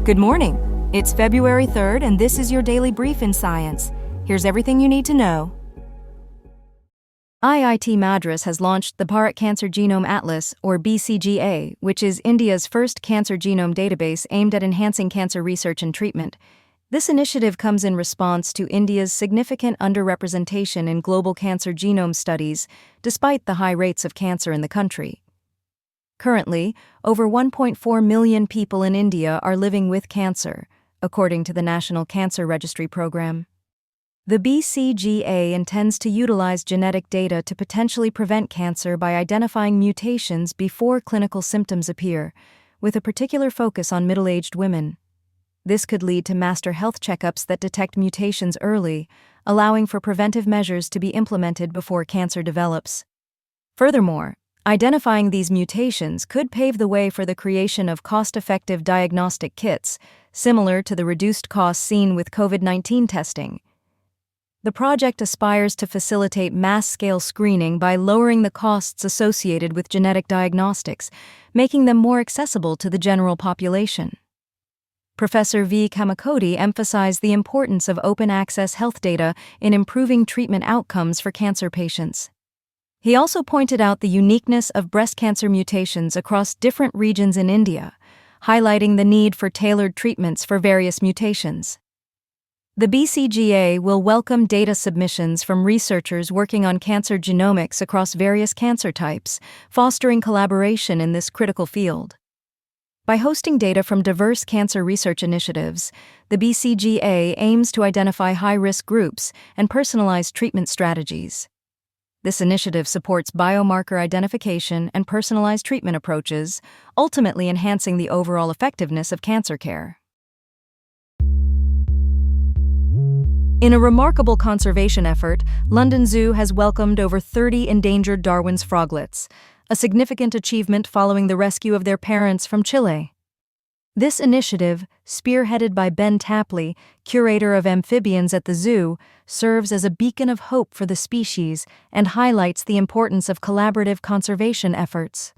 Good morning. It's February 3rd, and this is your daily brief in science. Here's everything you need to know. IIT Madras has launched the Bharat Cancer Genome Atlas, or BCGA, which is India's first cancer genome database aimed at enhancing cancer research and treatment. This initiative comes in response to India's significant underrepresentation in global cancer genome studies, despite the high rates of cancer in the country. Currently, over 1.4 million people in India are living with cancer, according to the National Cancer Registry Program. The BCGA intends to utilize genetic data to potentially prevent cancer by identifying mutations before clinical symptoms appear, with a particular focus on middle-aged women. This could lead to master health checkups that detect mutations early, allowing for preventive measures to be implemented before cancer develops. Furthermore, identifying these mutations could pave the way for the creation of cost-effective diagnostic kits, similar to the reduced costs seen with COVID-19 testing. The project aspires to facilitate mass-scale screening by lowering the costs associated with genetic diagnostics, making them more accessible to the general population. Professor V. Kamakodi emphasized the importance of open-access health data in improving treatment outcomes for cancer patients. He also pointed out the uniqueness of breast cancer mutations across different regions in India, highlighting the need for tailored treatments for various mutations. The BCGA will welcome data submissions from researchers working on cancer genomics across various cancer types, fostering collaboration in this critical field. By hosting data from diverse cancer research initiatives, the BCGA aims to identify high-risk groups and personalize treatment strategies. This initiative supports biomarker identification and personalized treatment approaches, ultimately enhancing the overall effectiveness of cancer care. In a remarkable conservation effort, London Zoo has welcomed over 30 endangered Darwin's froglets, a significant achievement following the rescue of their parents from Chile. This initiative, spearheaded by Ben Tapley, curator of amphibians at the zoo, serves as a beacon of hope for the species and highlights the importance of collaborative conservation efforts.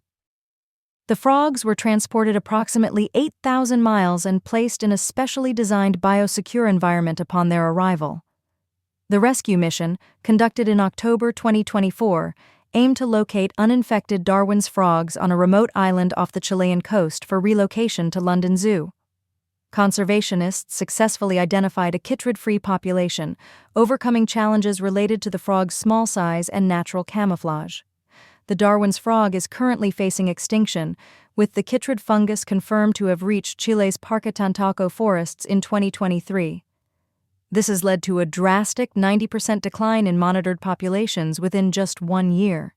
The frogs were transported approximately 8,000 miles and placed in a specially designed biosecure environment upon their arrival. The rescue mission, conducted in October 2024, aimed to locate uninfected Darwin's frogs on a remote island off the Chilean coast for relocation to London Zoo. Conservationists successfully identified a chytrid-free population, overcoming challenges related to the frog's small size and natural camouflage. The Darwin's frog is currently facing extinction, with the chytrid fungus confirmed to have reached Chile's Parque Tantaco forests in 2023. This has led to a drastic 90% decline in monitored populations within just 1 year.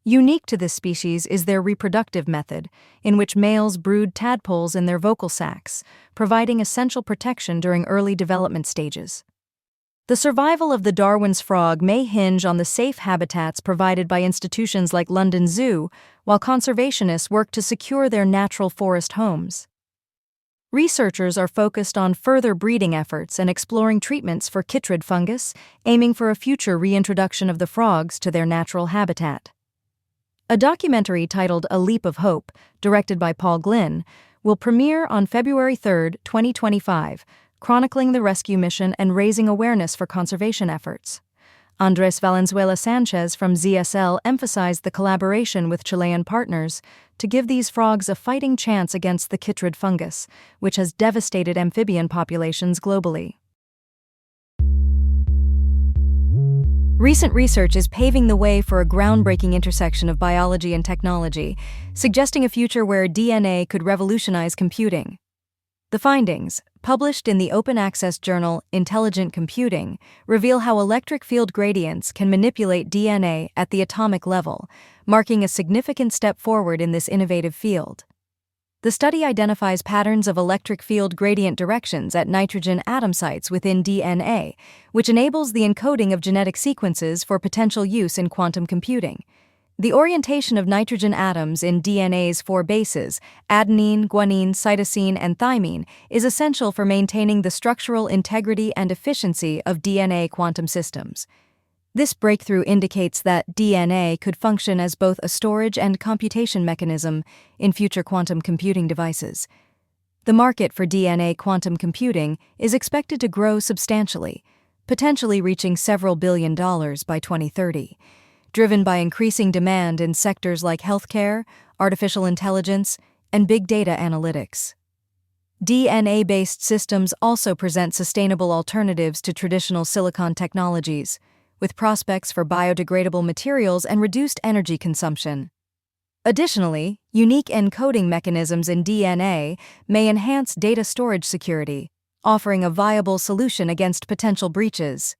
Unique to this species is their reproductive method, in which males brood tadpoles in their vocal sacs, providing essential protection during early development stages. The survival of the Darwin's frog may hinge on the safe habitats provided by institutions like London Zoo, while conservationists work to secure their natural forest homes. Researchers are focused on further breeding efforts and exploring treatments for chytrid fungus, aiming for a future reintroduction of the frogs to their natural habitat. A documentary titled A Leap of Hope, directed by Paul Glynn, will premiere on February 3, 2025, chronicling the rescue mission and raising awareness for conservation efforts. Andrés Valenzuela-Sanchez from ZSL emphasized the collaboration with Chilean partners to give these frogs a fighting chance against the chytrid fungus, which has devastated amphibian populations globally. Recent research is paving the way for a groundbreaking intersection of biology and technology, suggesting a future where DNA could revolutionize computing. The findings, published in the open-access journal Intelligent Computing, reveal how electric field gradients can manipulate DNA at the atomic level, marking a significant step forward in this innovative field. The study identifies patterns of electric field gradient directions at nitrogen atom sites within DNA, which enables the encoding of genetic sequences for potential use in quantum computing. The orientation of nitrogen atoms in DNA's 4 bases, adenine, guanine, cytosine, and thymine, is essential for maintaining the structural integrity and efficiency of DNA quantum systems. This breakthrough indicates that DNA could function as both a storage and computation mechanism in future quantum computing devices. The market for DNA quantum computing is expected to grow substantially, potentially reaching several $billion by 2030, driven by increasing demand in sectors like healthcare, artificial intelligence, and big data analytics. DNA-based systems also present sustainable alternatives to traditional silicon technologies, with prospects for biodegradable materials and reduced energy consumption. Additionally, unique encoding mechanisms in DNA may enhance data storage security, offering a viable solution against potential breaches.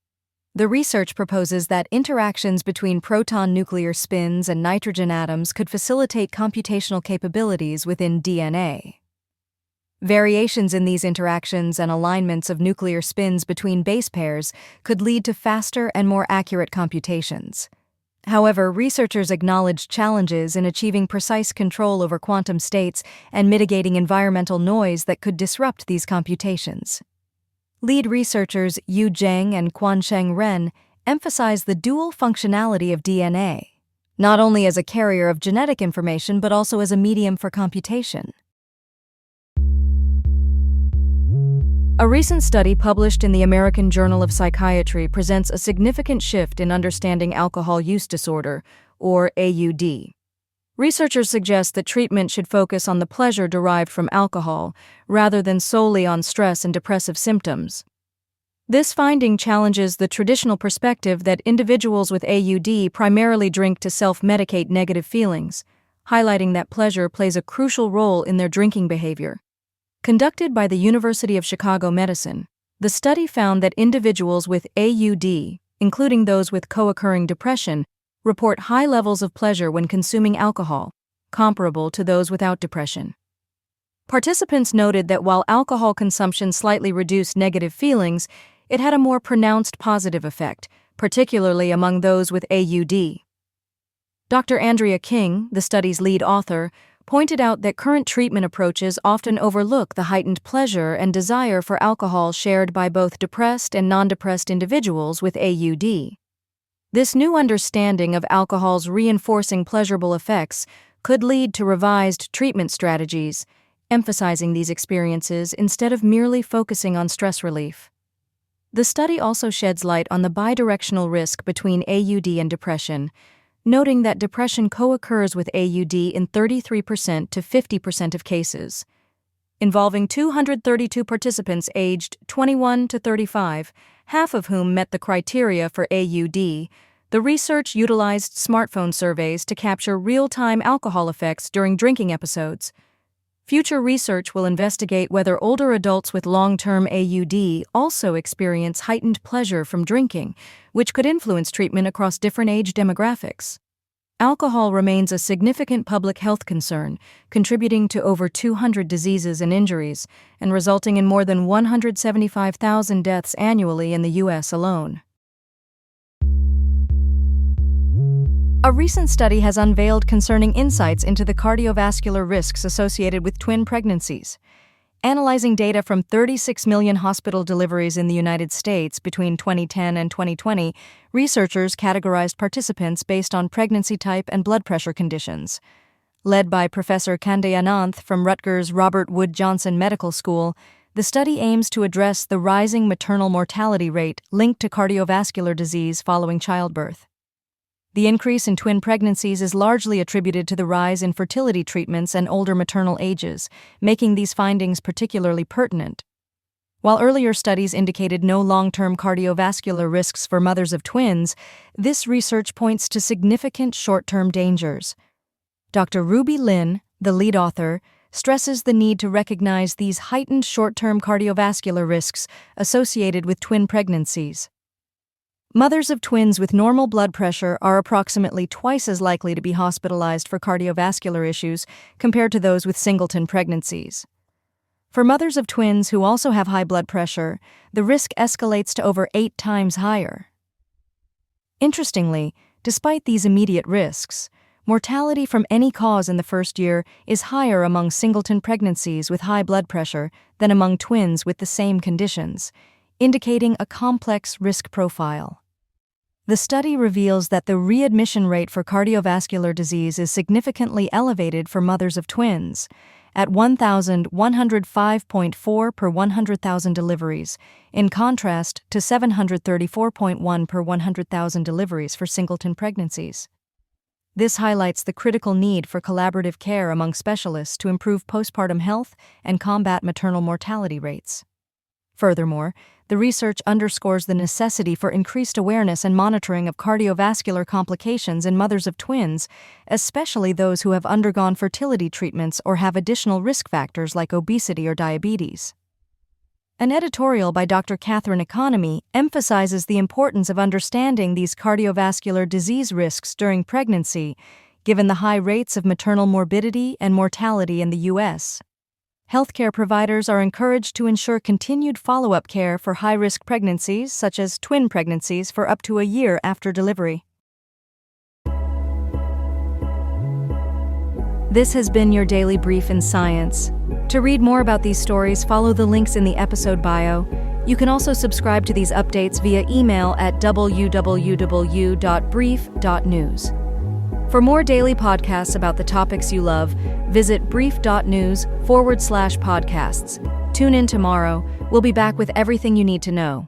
The research proposes that interactions between proton nuclear spins and nitrogen atoms could facilitate computational capabilities within DNA. Variations in these interactions and alignments of nuclear spins between base pairs could lead to faster and more accurate computations. However, researchers acknowledge challenges in achieving precise control over quantum states and mitigating environmental noise that could disrupt these computations. Lead researchers Yu Zheng and Quansheng Ren emphasize the dual functionality of DNA, not only as a carrier of genetic information but also as a medium for computation. A recent study published in the American Journal of Psychiatry presents a significant shift in understanding alcohol use disorder, or AUD. Researchers suggest that treatment should focus on the pleasure derived from alcohol, rather than solely on stress and depressive symptoms. This finding challenges the traditional perspective that individuals with AUD primarily drink to self-medicate negative feelings, highlighting that pleasure plays a crucial role in their drinking behavior. Conducted by the University of Chicago Medicine, the study found that individuals with AUD, including those with co-occurring depression, report high levels of pleasure when consuming alcohol, comparable to those without depression. Participants noted that while alcohol consumption slightly reduced negative feelings, it had a more pronounced positive effect, particularly among those with AUD. Dr. Andrea King, the study's lead author, pointed out that current treatment approaches often overlook the heightened pleasure and desire for alcohol shared by both depressed and non-depressed individuals with AUD. This new understanding of alcohol's reinforcing pleasurable effects could lead to revised treatment strategies, emphasizing these experiences instead of merely focusing on stress relief. The study also sheds light on the bidirectional risk between AUD and depression, noting that depression co-occurs with AUD in 33% to 50% of cases. Involving 232 participants aged 21 to 35, half of whom met the criteria for AUD, the research utilized smartphone surveys to capture real-time alcohol effects during drinking episodes. Future research will investigate whether older adults with long-term AUD also experience heightened pleasure from drinking, which could influence treatment across different age demographics. Alcohol remains a significant public health concern, contributing to over 200 diseases and injuries, and resulting in more than 175,000 deaths annually in the U.S. alone. A recent study has unveiled concerning insights into the cardiovascular risks associated with twin pregnancies. Analyzing data from 36 million hospital deliveries in the United States between 2010 and 2020, researchers categorized participants based on pregnancy type and blood pressure conditions. Led by Professor Kande Ananth from Rutgers Robert Wood Johnson Medical School, the study aims to address the rising maternal mortality rate linked to cardiovascular disease following childbirth. The increase in twin pregnancies is largely attributed to the rise in fertility treatments and older maternal ages, making these findings particularly pertinent. While earlier studies indicated no long-term cardiovascular risks for mothers of twins, this research points to significant short-term dangers. Dr. Ruby Lin, the lead author, stresses the need to recognize these heightened short-term cardiovascular risks associated with twin pregnancies. Mothers of twins with normal blood pressure are approximately twice as likely to be hospitalized for cardiovascular issues compared to those with singleton pregnancies. For mothers of twins who also have high blood pressure, the risk escalates to over 8 times higher. Interestingly, despite these immediate risks, mortality from any cause in the first year is higher among singleton pregnancies with high blood pressure than among twins with the same conditions, indicating a complex risk profile. The study reveals that the readmission rate for cardiovascular disease is significantly elevated for mothers of twins, at 1,105.4 per 100,000 deliveries, in contrast to 734.1 per 100,000 deliveries for singleton pregnancies. This highlights the critical need for collaborative care among specialists to improve postpartum health and combat maternal mortality rates. Furthermore, the research underscores the necessity for increased awareness and monitoring of cardiovascular complications in mothers of twins, especially those who have undergone fertility treatments or have additional risk factors like obesity or diabetes. An editorial by Dr. Catherine Economy emphasizes the importance of understanding these cardiovascular disease risks during pregnancy, given the high rates of maternal morbidity and mortality in the U.S. Healthcare providers are encouraged to ensure continued follow-up care for high-risk pregnancies, such as twin pregnancies, for up to a year after delivery. This has been your daily brief in science. To read more about these stories, follow the links in the episode bio. You can also subscribe to these updates via email at www.brief.news. For more daily podcasts about the topics you love, visit brief.news/podcasts. Tune in tomorrow. We'll be back with everything you need to know.